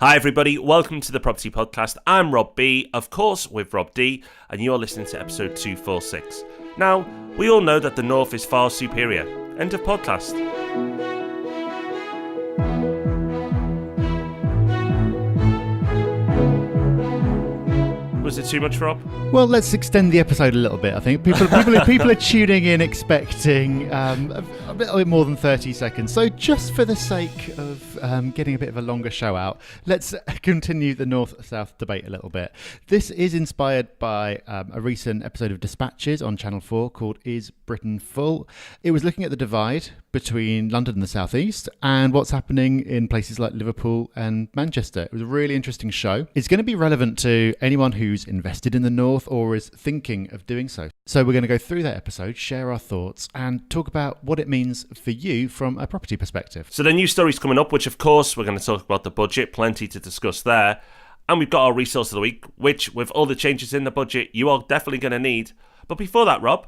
Hi everybody, welcome to the Property Podcast. I'm Rob B, of course with Rob D, and you're listening to episode 246. Now, we all know that the North is far superior. End of podcast. Was it too much, Rob? Well, let's extend the episode a little bit. I think people are tuning in expecting a bit more than 30 seconds. So just for the sake of getting a bit of a longer show out, let's continue the North-South debate a little bit. This is inspired by a recent episode of Dispatches on Channel 4 called Is Britain Full? It was looking at the divide between London and the South East and what's happening in places like Liverpool and Manchester. It was a really interesting show. It's going to be relevant to anyone who's invested in the North or is thinking of doing so. So we're going to go through that episode, share our thoughts and talk about what it means for you from a property perspective. So the news story's coming up, which of course we're going to talk about the budget, plenty to discuss there. And we've got our resource of the week, which with all the changes in the budget, you are definitely going to need. But before that, Rob,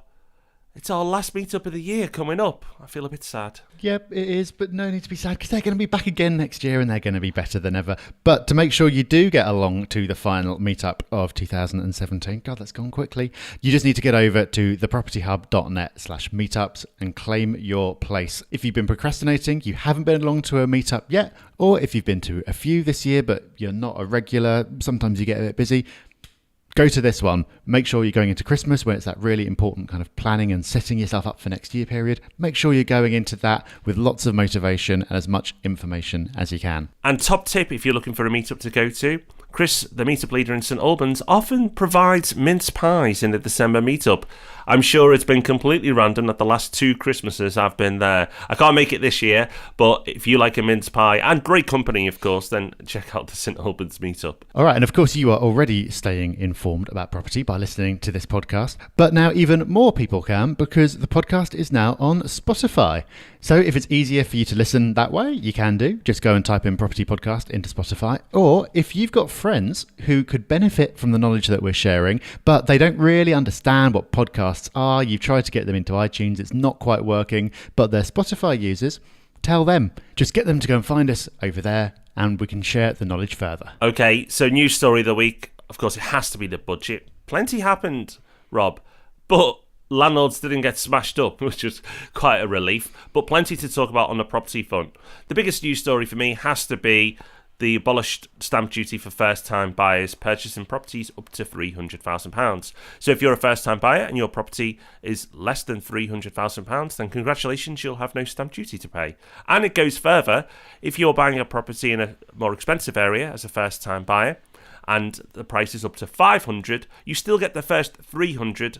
it's our last meetup of the year coming up. I feel a bit sad. Yep, it is, but no need to be sad because they're going to be back again next year and they're going to be better than ever. But to make sure you do get along to the final meetup of 2017, God, that's gone quickly, you just need to get over to thepropertyhub.net/meetups and claim your place. If you've been procrastinating, you haven't been along to a meetup yet, or if you've been to a few this year but you're not a regular, sometimes you get a bit busy, go to this one. Make sure you're going into Christmas when it's that really important kind of planning and setting yourself up for next year period. Make sure you're going into that with lots of motivation and as much information as you can. And top tip, if you're looking for a meetup to go to, Chris, the meetup leader in St Albans, often provides mince pies in the December meetup. I'm sure it's been completely random that the last 2 Christmases I've been there. I can't make it this year, but if you like a mince pie and great company, of course, then check out the St Albans meetup. All right, and of course you are already staying informed about property by listening to this podcast, but now even more people can because the podcast is now on Spotify. So if it's easier for you to listen that way, you can do. Just go and type in Property Podcast into Spotify. Or if you've got friends who could benefit from the knowledge that we're sharing, but they don't really understand what podcasts are, you've tried to get them into iTunes, it's not quite working, but they're Spotify users, tell them. Just get them to go and find us over there and we can share the knowledge further. Okay, so news story of the week. Of course, it has to be the budget. Plenty happened, Rob, but landlords didn't get smashed up, which was quite a relief, but plenty to talk about on the property front. The biggest news story for me has to be the abolished stamp duty for first-time buyers purchasing properties up to £300,000. So if you're a first-time buyer and your property is less than £300,000, then congratulations, you'll have no stamp duty to pay. And it goes further. If you're buying a property in a more expensive area as a first-time buyer and the price is up to £500, you still get the first £300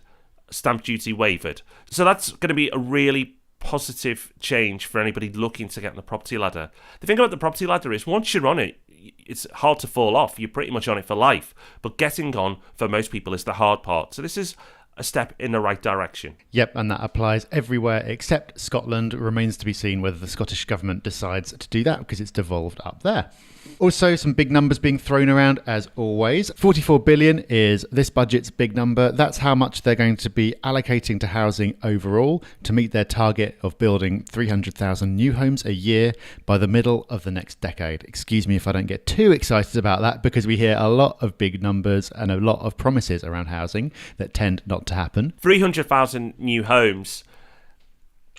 stamp duty waived. So that's going to be a really positive change for anybody looking to get on the property ladder. The thing about the property ladder is once you're on it, it's hard to fall off. You're pretty much on it for life. But getting on for most people is the hard part. So this is a step in the right direction. Yep, and that applies everywhere except Scotland. It remains to be seen whether the Scottish government decides to do that because it's devolved up there. Also, some big numbers being thrown around as always. 44 billion is this budget's big number. That's how much they're going to be allocating to housing overall to meet their target of building 300,000 new homes a year by the middle of the next decade. Excuse me if I don't get too excited about that because we hear a lot of big numbers and a lot of promises around housing that tend not to happen. 300,000 new homes.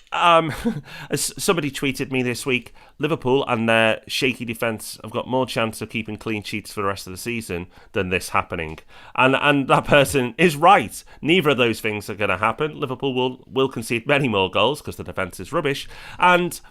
As somebody tweeted me this week, Liverpool and their shaky defence have got more chance of keeping clean sheets for the rest of the season than this happening. And that person is right. Neither of those things are going to happen. Liverpool will concede many more goals because the defence is rubbish. And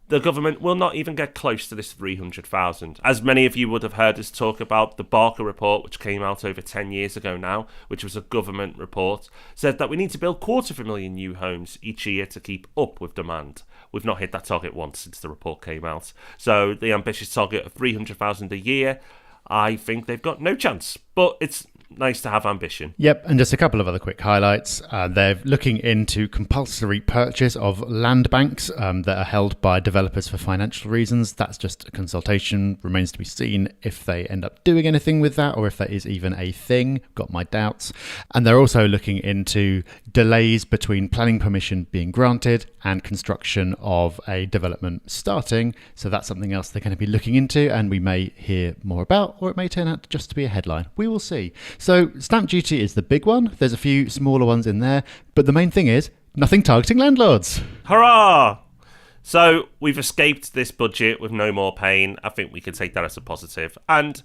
the government will not even get close to this 300,000. As many of you would have heard us talk about, the Barker report, which came out over 10 years ago now, which was a government report, said that we need to build 250,000 new homes each year to keep up with demand. We've not hit that target once since the report came out. So the ambitious target of 300,000 a year, I think they've got no chance. But it's nice to have ambition. Yep, and just a couple of other quick highlights. They're looking into compulsory purchase of land banks that are held by developers for financial reasons. That's just a consultation. Remains to be seen if they end up doing anything with that or if that is even a thing. Got my doubts. And they're also looking into delays between planning permission being granted and construction of a development starting. So that's something else they're going to be looking into, and we may hear more about, or it may turn out just to be a headline. We will see. So stamp duty is the big one. There's a few smaller ones in there, but the main thing is nothing targeting landlords. Hurrah! So we've escaped this budget with no more pain. I think we can take that as a positive. And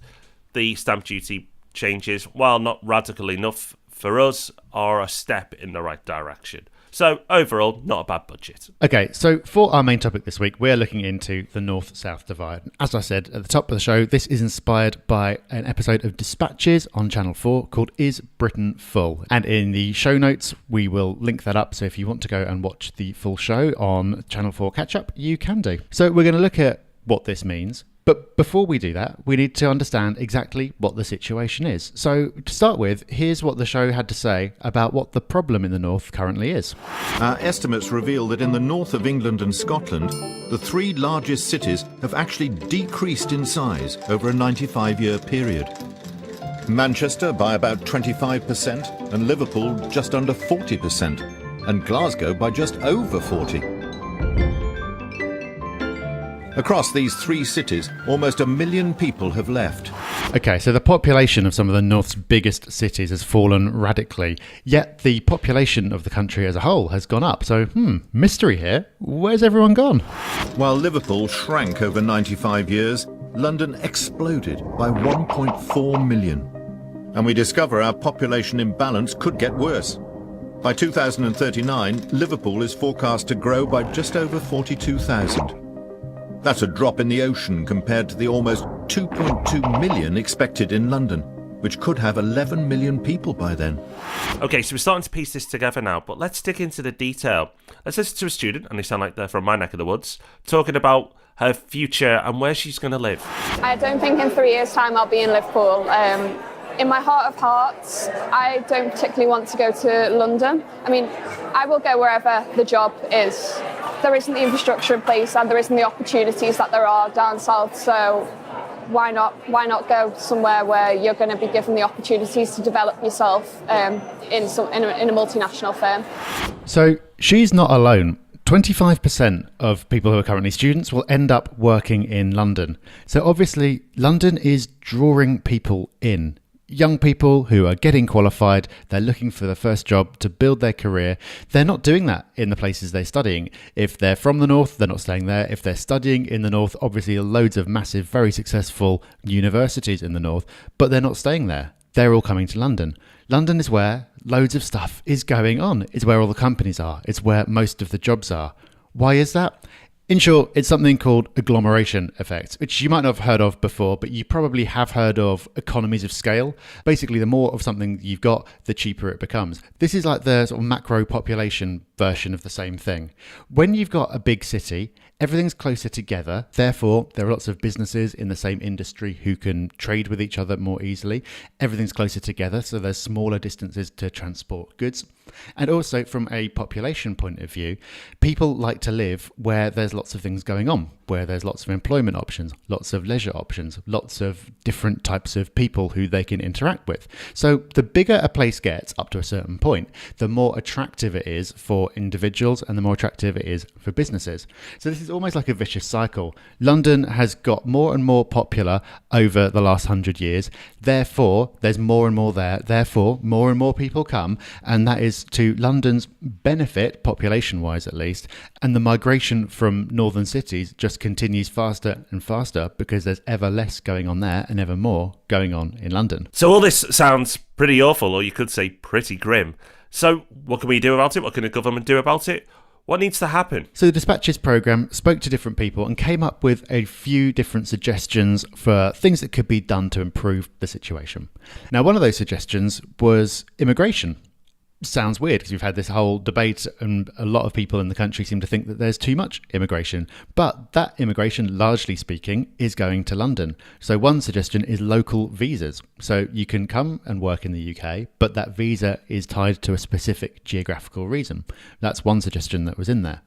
the stamp duty changes, while not radical enough for us, are a step in the right direction. So overall, not a bad budget. Okay, so for our main topic this week, we're looking into the North-South divide. As I said at the top of the show, this is inspired by an episode of Dispatches on Channel 4 called Is Britain Full? And in the show notes, we will link that up. So if you want to go and watch the full show on Channel 4 Catch-Up, you can do. So we're going to look at what this means. But before we do that, we need to understand exactly what the situation is. So to start with, here's what the show had to say about what the problem in the north currently is. Our estimates reveal that in the north of England and Scotland, the three largest cities have actually decreased in size over a 95-year period. Manchester by about 25%, and Liverpool just under 40%, and Glasgow by just over 40%. Across these three cities, almost 1 million people have left. Okay, so the population of some of the North's biggest cities has fallen radically, yet the population of the country as a whole has gone up. So, mystery here. Where's everyone gone? While Liverpool shrank over 95 years, London exploded by 1.4 million. And we discover our population imbalance could get worse. By 2039, Liverpool is forecast to grow by just over 42,000. That's a drop in the ocean compared to the almost 2.2 million expected in London, which could have 11 million people by then. Okay, so we're starting to piece this together now, but let's dig into the detail. Let's listen to a student, and they sound like they're from my neck of the woods, talking about her future and where she's going to live. I don't think in 3 years' time I'll be in Liverpool. In my heart of hearts, I don't particularly want to go to London. I mean, I will go wherever the job is. There isn't the infrastructure in place and there isn't the opportunities that there are down south, so why not go somewhere where you're going to be given the opportunities to develop yourself in a multinational firm. So she's not alone. 25% of people who are currently students will end up working in London. So obviously London is drawing people in. Young people who are getting qualified, they're looking for their first job to build their career. They're not doing that in the places they're studying. If they're from the north, they're not staying there. If they're studying in the north, obviously loads of massive, very successful universities in the north, but they're not staying there. They're all coming to London. London is where loads of stuff is going on. It's where all the companies are. It's where most of the jobs are. Why is that? In short, it's something called agglomeration effect, which you might not have heard of before, but you probably have heard of economies of scale. Basically, the more of something you've got, the cheaper it becomes. This is like the sort of macro population version of the same thing. When you've got a big city, everything's closer together. Therefore, there are lots of businesses in the same industry who can trade with each other more easily. Everything's closer together, so there's smaller distances to transport goods. And also, from a population point of view, people like to live where there's lots of things going on, where there's lots of employment options, lots of leisure options, lots of different types of people who they can interact with. So the bigger a place gets up to a certain point, the more attractive it is for individuals and the more attractive it is for businesses. So this is almost like a vicious cycle. London has got more and more popular over the last 100 years. Therefore, there's more and more there. Therefore, more and more people come. And that is to London's benefit, population-wise at least. And the migration from northern cities just continues faster and faster because there's ever less going on there and ever more going on in London. So all this sounds pretty awful, or you could say pretty grim. So what can we do about it? What can the government do about it? What needs to happen? So the Dispatches programme spoke to different people and came up with a few different suggestions for things that could be done to improve the situation. Now, one of those suggestions was immigration. sounds weird because we've had this whole debate and a lot of people in the country seem to think that there's too much immigration. But that immigration, largely speaking, is going to London. So one suggestion is local visas. So you can come and work in the UK, but that visa is tied to a specific geographical reason. That's one suggestion that was in there.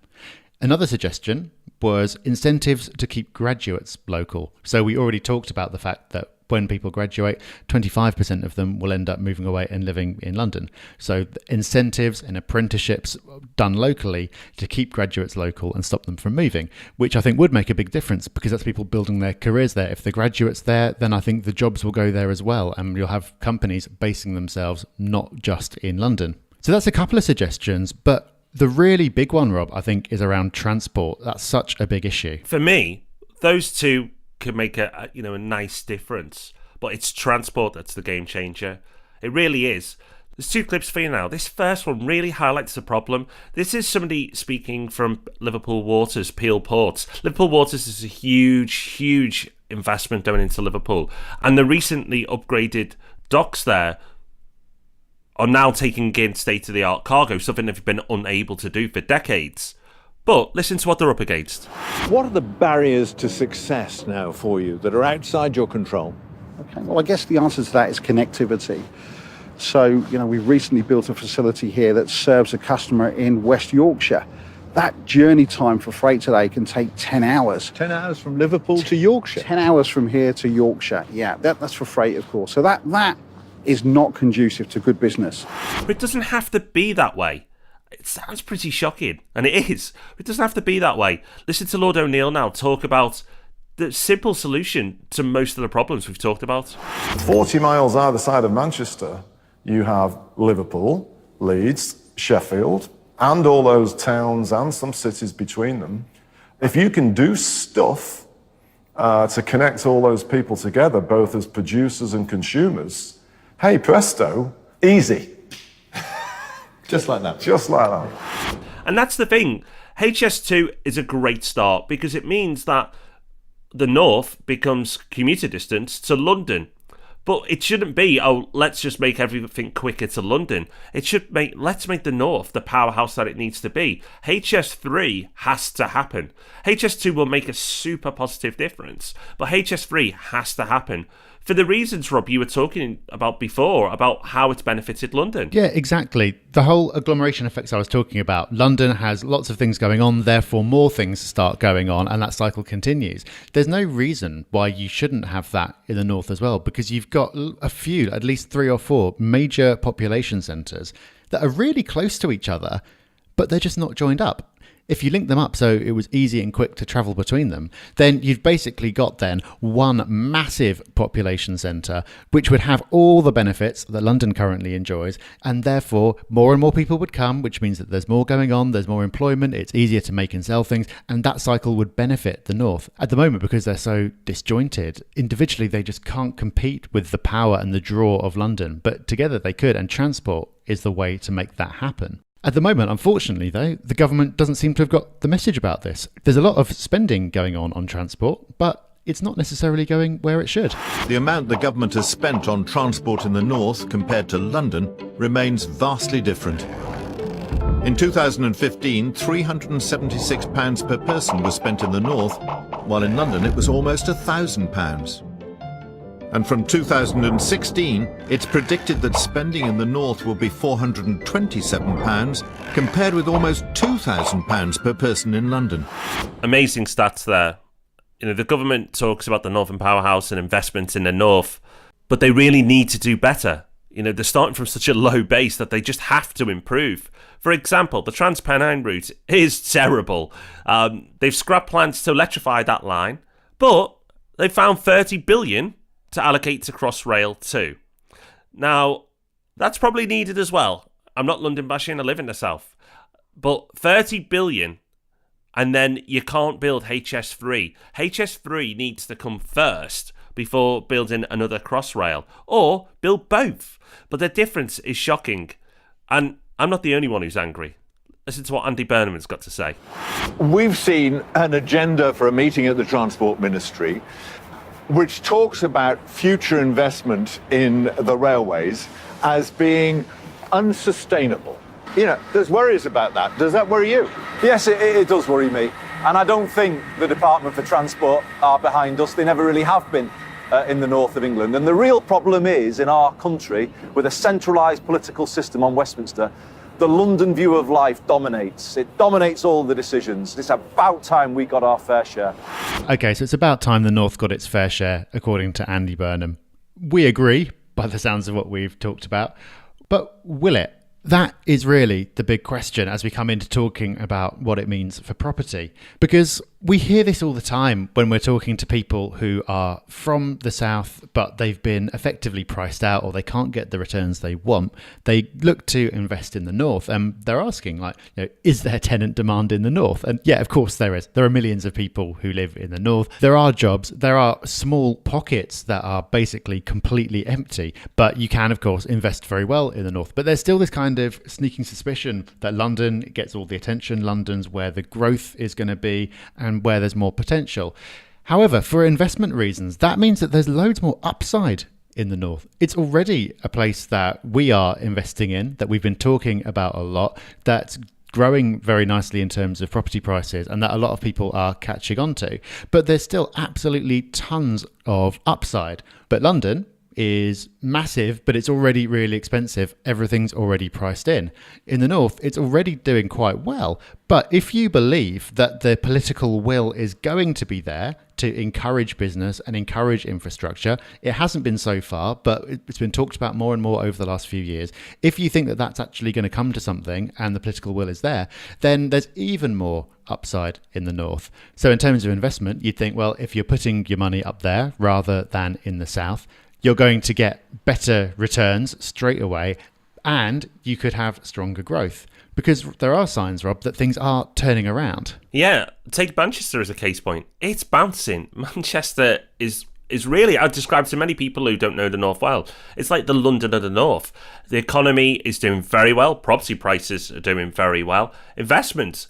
Another suggestion was incentives to keep graduates local. So we already talked about the fact that when people graduate, 25% of them will end up moving away and living in London. So incentives and apprenticeships done locally to keep graduates local and stop them from moving, which I think would make a big difference because that's people building their careers there. If the graduate's there, then I think the jobs will go there as well. And you'll have companies basing themselves not just in London. So that's a couple of suggestions, but the really big one, Rob, I think, is around transport. That's such a big issue. For me, those two could make a nice difference, but it's transport that's the game changer. It really is. There's two clips for you now. This first one really highlights the problem. This is somebody speaking from Liverpool Waters, Peel Ports. Liverpool Waters is a huge investment going into Liverpool, and the recently upgraded docks there are now taking in state-of-the-art cargo, something they've been unable to do for decades. But listen to what they're up against. What are the barriers to success now for you that are outside your control? Okay, well, I guess the answer to that is connectivity. So, we've recently built a facility here that serves a customer in West Yorkshire. That journey time for freight today can take 10 hours. 10 hours from Liverpool to Yorkshire? 10 hours from here to Yorkshire, yeah. That's for freight, of course. So that is not conducive to good business. But it doesn't have to be that way. It sounds pretty shocking, and it is. It doesn't have to be that way. Listen to Lord O'Neill now talk about the simple solution to most of the problems we've talked about. 40 miles either side of Manchester, you have Liverpool, Leeds, Sheffield, and all those towns and some cities between them. If you can do stuff to connect all those people together, both as producers and consumers, hey, presto, easy. Just like that. Just like that. And that's the thing. HS2 is a great start because it means that the north becomes commuter distance to London. But it shouldn't be, let's just make everything quicker to London. It should let's make the north the powerhouse that it needs to be. HS3 has to happen. HS2 will make a super positive difference, but HS3 has to happen. For the reasons, Rob, you were talking about before, about how it's benefited London. Yeah, exactly. The whole agglomeration effects I was talking about. London has lots of things going on, therefore more things start going on, and that cycle continues. There's no reason why you shouldn't have that in the north as well, because you've got a few, at least 3 or 4 major population centres that are really close to each other, but they're just not joined up. If you link them up so it was easy and quick to travel between them, then you've basically got then one massive population centre which would have all the benefits that London currently enjoys, and therefore more and more people would come, which means that there's more going on, there's more employment, it's easier to make and sell things, and that cycle would benefit the north. At the moment, because they're so disjointed, individually they just can't compete with the power and the draw of London, but together they could, and transport is the way to make that happen. At the moment, unfortunately, though, the government doesn't seem to have got the message about this. There's a lot of spending going on transport, but it's not necessarily going where it should. The amount the government has spent on transport in the north compared to London remains vastly different. In 2015, £376 per person was spent in the north, while in London it was almost £1,000. And from 2016, it's predicted that spending in the north will be £427, compared with almost £2,000 per person in London. Amazing stats there. The government talks about the Northern Powerhouse and investments in the north, but they really need to do better. They're starting from such a low base that they just have to improve. For example, the Trans-Pennine route is terrible. They've scrapped plans to electrify that line, but they found £30 billion to allocate to Crossrail too. Now, that's probably needed as well. I'm not London bashing, I live in the south. But 30 billion, and then you can't build HS3. HS3 needs to come first before building another Crossrail, or build both. But the difference is shocking, and I'm not the only one who's angry. Listen to what Andy Burnham's got to say. We've seen an agenda for a meeting at the Transport Ministry which talks about future investment in the railways as being unsustainable. You know, there's worries about that. Does that worry you? Yes, it does worry me. And I don't think the Department for Transport are behind us. They never really have been in the north of England. And the real problem is, in our country, with a centralised political system on Westminster, the London view of life dominates. It dominates all the decisions. It's about time we got our fair share. Okay, so it's about time the North got its fair share, according to Andy Burnham. We agree, by the sounds of what we've talked about. But will it? That is really the big question as we come into talking about what it means for property. Because we hear this all the time when we're talking to people who are from the south, but they've been effectively priced out or they can't get the returns they want. They look to invest in the north and they're asking, like, is there tenant demand in the north? And yeah, of course there is. There are millions of people who live in the north. There are jobs. There are small pockets that are basically completely empty, but you can, of course, invest very well in the north. But there's still this kind of sneaking suspicion that London gets all the attention. London's where the growth is going to be and where there's more potential. However, for investment reasons, that means that there's loads more upside in the north. It's already a place that we are investing in, that we've been talking about a lot, that's growing very nicely in terms of property prices and that a lot of people are catching on to. But there's still absolutely tons of upside. But London is massive, but it's already really expensive. Everything's already priced in. In the north, it's already doing quite well. But if you believe that the political will is going to be there to encourage business and encourage infrastructure, it hasn't been so far, but it's been talked about more and more over the last few years. If you think that that's actually going to come to something and the political will is there, then there's even more upside in the north. So in terms of investment, you'd think, well, if you're putting your money up there rather than in the south, you're going to get better returns straight away and you could have stronger growth. Because there are signs, Rob, that things are turning around. Yeah, take Manchester as a case point. It's bouncing. Manchester is really, I'd describe to many people who don't know the North well, it's like the London of the North. The economy is doing very well. Property prices are doing very well. Investments,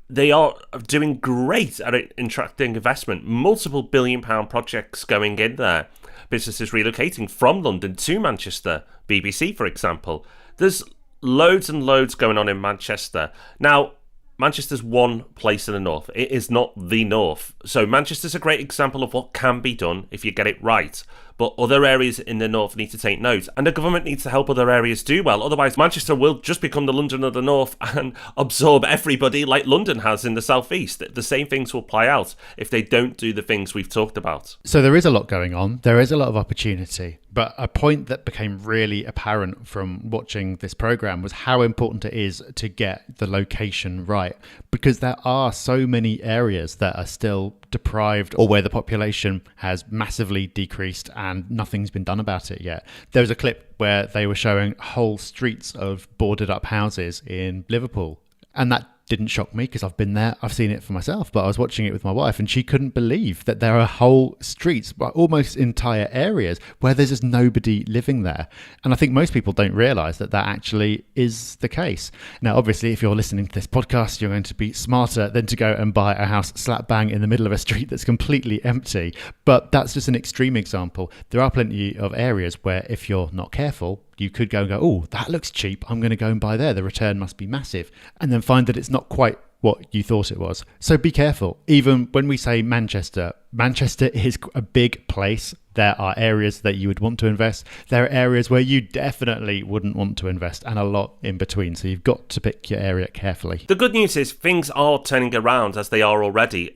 they are doing great at attracting investment. Multiple £billion projects going in there. Businesses relocating from London to Manchester, BBC, for example. There's loads and loads going on in Manchester. Now, Manchester's one place in the north. It is not the north. So Manchester's a great example of what can be done if you get it right. But other areas in the north need to take note. And the government needs to help other areas do well. Otherwise, Manchester will just become the London of the north and absorb everybody like London has in the southeast. The same things will play out if they don't do the things we've talked about. So there is a lot going on. There is a lot of opportunity. But a point that became really apparent from watching this program was how important it is to get the location right, because there are so many areas that are still deprived or where the population has massively decreased and nothing's been done about it yet. There was a clip where they were showing whole streets of boarded up houses in Liverpool, and that didn't shock me because I've been there, I've seen it for myself, but I was watching it with my wife and she couldn't believe that there are whole streets, almost entire areas where there's just nobody living there. And I think most people don't realise that that actually is the case. Now, obviously, if you're listening to this podcast, you're going to be smarter than to go and buy a house slap bang in the middle of a street that's completely empty. But that's just an extreme example. There are plenty of areas where if you're not careful, you could go and go, oh, that looks cheap. I'm going to go and buy there. The return must be massive. And then find that it's not quite what you thought it was. So be careful. Even when we say Manchester, Manchester is a big place. There are areas that you would want to invest. There are areas where you definitely wouldn't want to invest, and a lot in between. So you've got to pick your area carefully. The good news is things are turning around as they are already.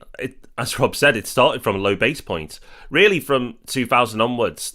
As Rob said, it started from a low base point. Really, from 2000 onwards,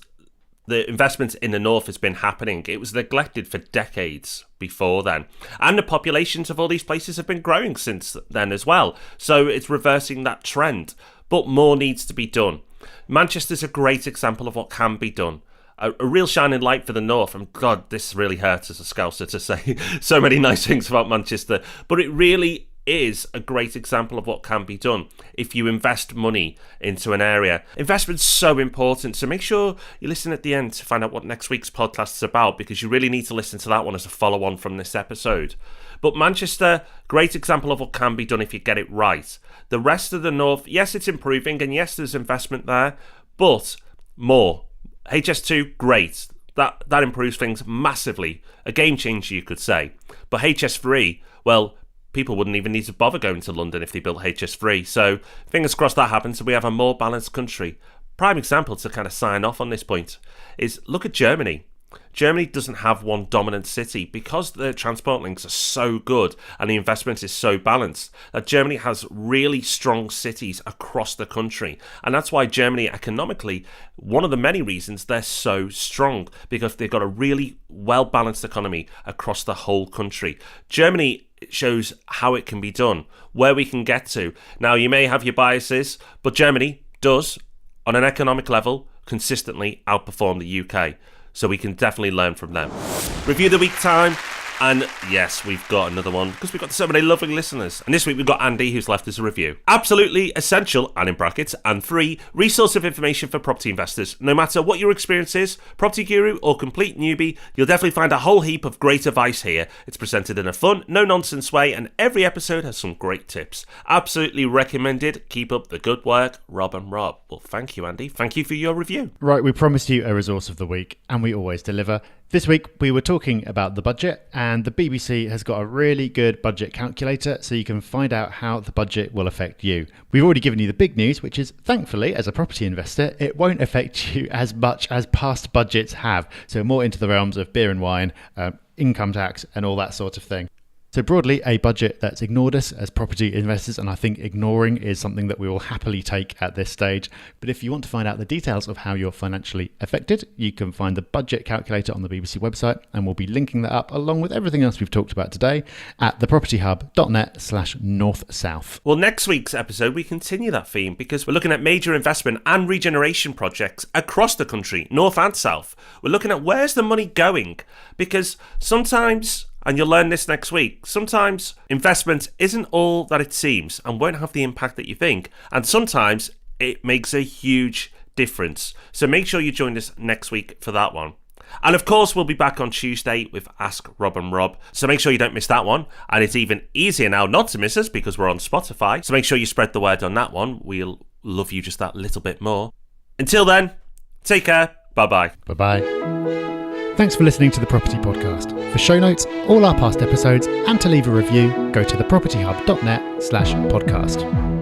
the investment in the north has been happening. It was neglected for decades before then. And the populations of all these places have been growing since then as well. So it's reversing that trend. But more needs to be done. Manchester's a great example of what can be done. A real shining light for the north. And God, this really hurts as a Scouser to say so many nice things about Manchester. But it really is a great example of what can be done if you invest money into an area. Investment's so important, so make sure you listen at the end to find out what next week's podcast is about, because you really need to listen to that one as a follow-on from this episode. But Manchester, great example of what can be done if you get it right. The rest of the north, yes, it's improving, and yes, there's investment there, but more. HS2, great. That improves things massively. A game changer, you could say. But HS3, well, people wouldn't even need to bother going to London if they built HS3. So fingers crossed that happens and we have a more balanced country. Prime example to kind of sign off on this point is look at Germany. Germany doesn't have one dominant city because the transport links are so good and the investment is so balanced that Germany has really strong cities across the country. And that's why Germany economically, one of the many reasons they're so strong, because they've got a really well-balanced economy across the whole country. Germany shows how it can be done, where we can get to. Now, you may have your biases, but Germany does, on an economic level, consistently outperform the UK. So we can definitely learn from them. Review of the week time. And yes, we've got another one because we've got so many lovely listeners. And this week we've got Andy who's left us a review. Absolutely essential, and in brackets, and free resource of information for property investors. No matter what your experience is, property guru or complete newbie, you'll definitely find a whole heap of great advice here. It's presented in a fun, no-nonsense way, and every episode has some great tips. Absolutely recommended. Keep up the good work, Rob and Rob. Well, thank you, Andy. Thank you for your review. Right, we promised you a resource of the week, and we always deliver. This week we were talking about the budget, and the BBC has got a really good budget calculator so you can find out how the budget will affect you. We've already given you the big news, which is thankfully, as a property investor, it won't affect you as much as past budgets have. So more into the realms of beer and wine, income tax and all that sort of thing. So broadly, a budget that's ignored us as property investors, and I think ignoring is something that we will happily take at this stage. But if you want to find out the details of how you're financially affected, you can find the budget calculator on the BBC website, and we'll be linking that up along with everything else we've talked about today at thepropertyhub.net/north-south. Well, next week's episode, we continue that theme because we're looking at major investment and regeneration projects across the country, north and south. We're looking at where's the money going, because sometimes, and you'll learn this next week, sometimes investment isn't all that it seems and won't have the impact that you think. And sometimes it makes a huge difference. So make sure you join us next week for that one. And of course, we'll be back on Tuesday with Ask Rob and Rob. So make sure you don't miss that one. And it's even easier now not to miss us because we're on Spotify. So make sure you spread the word on that one. We'll love you just that little bit more. Until then, take care. Bye-bye. Bye-bye. Thanks for listening to The Property Podcast. For show notes, all our past episodes, and to leave a review, go to thepropertyhub.net/podcast.